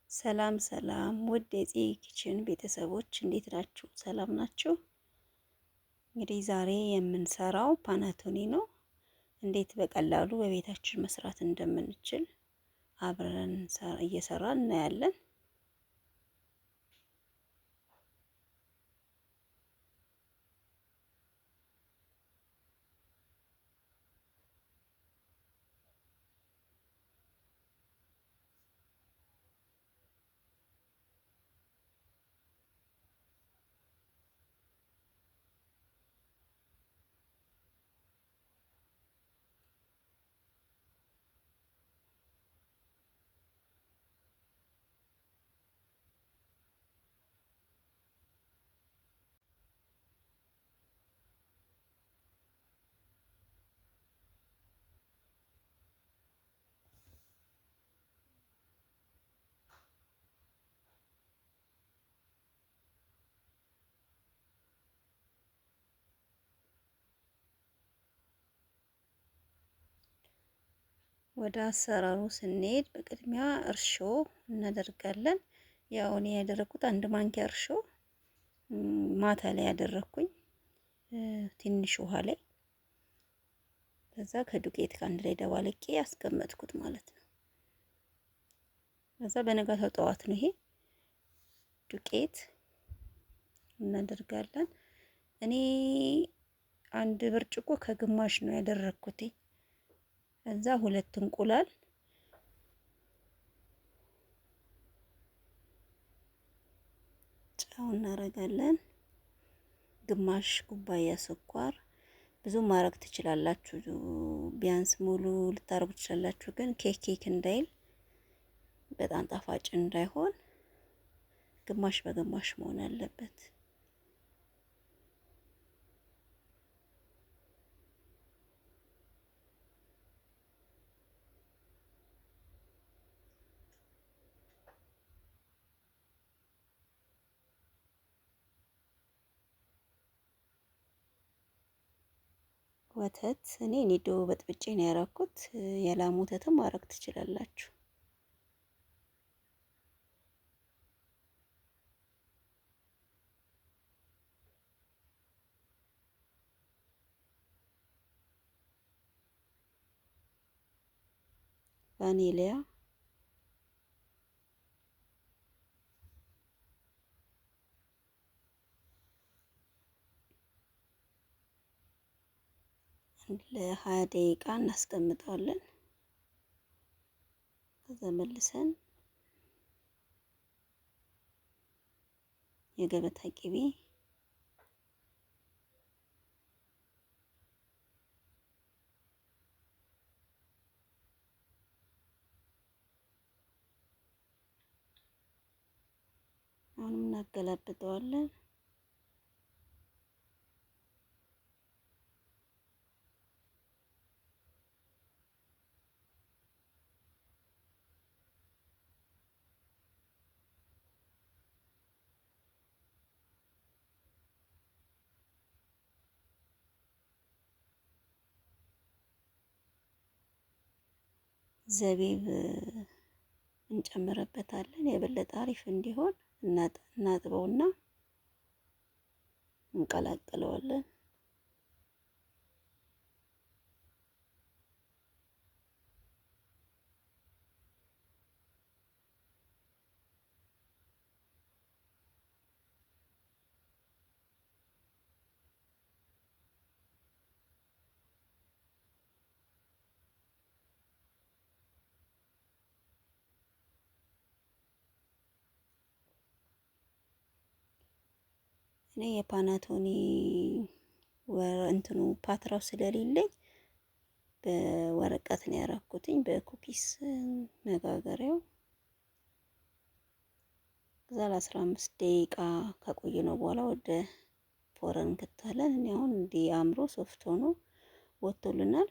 ሰላም ሰላም ውድ የፂ ኪችን ቤተሰቦች እንዴት ናችሁ? ሰላም ናችሁ? እንግዲህ ዛሬ የምንሰራው ፓናቶኒ ነው። እንዴት በቀላሉ በቤታችን መስራት እንደምንችል አብረን እየሰራን እናያለን። ወደ አሰራሩ ስንሄድ በቅድሚያ እርሾ እናደርጋለን። ያው እኔ ያደረኩት አንድ ማንኪያ እርሾ ማታ ላይ ያደረኩኝ ትንሽ ውሃ ላይ፣ ከዛ ከዱቄት ጋር አንድ ላይ ደባልቄ ያስቀመጥኩት ማለት ነው። ከዛ በነጋታው ጠዋት ነው ይሄ ዱቄት እናደርጋለን። እኔ አንድ ብርጭቆ ከግማሽ ነው ያደረኩት። ከዛ ሁለት እንቁላል ጨው እናደርጋለን። ግማሽ ኩባያ ስኳር፣ ብዙ ማድረግ ትችላላችሁ፣ ቢያንስ ሙሉ ልታረጉ ትችላላችሁ። ግን ኬክ እንዳይል በጣም ጣፋጭ እንዳይሆን ግማሽ በግማሽ መሆን አለበት። ወተት እኔ ኒዶ በጥብጬ ነው ያደረኩት። የላም ወተትም ማድረግ ትችላላችሁ። ቫኒሊያ፣ ለ20 ደቂቃ እናስቀምጠዋለን። ከዛ መልሰን የገበታ ቅቤ፣ አሁንም እናገላብጠዋለን። ዘቢብ እንጨምርበታለን የበለጠ አሪፍ እንዲሆን። እናጥበውና እንቀላቅለዋለን። እኔ የፓናቶኒ እንትኑ ፓትራው ስለሌለኝ በወረቀት ነው ያደረኩትኝ፣ በኩኪስ መጋገሪያው። ከዛ ለ15 ደቂቃ ከቆየነው በኋላ ወደ ፎረን እንከታለን። እኔ አሁን እንዲህ አምሮ ሶፍት ሆኖ ወጥቶልናል።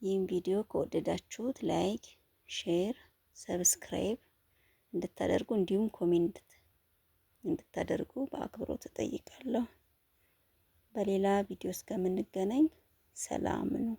ይህን ቪዲዮ ከወደዳችሁት ላይክ፣ ሼር፣ ሰብስክራይብ እንድታደርጉ እንዲሁም ኮሜንት እንድታደርጉ በአክብሮት እጠይቃለሁ። በሌላ ቪዲዮ እስከምንገናኝ ሰላም ነው።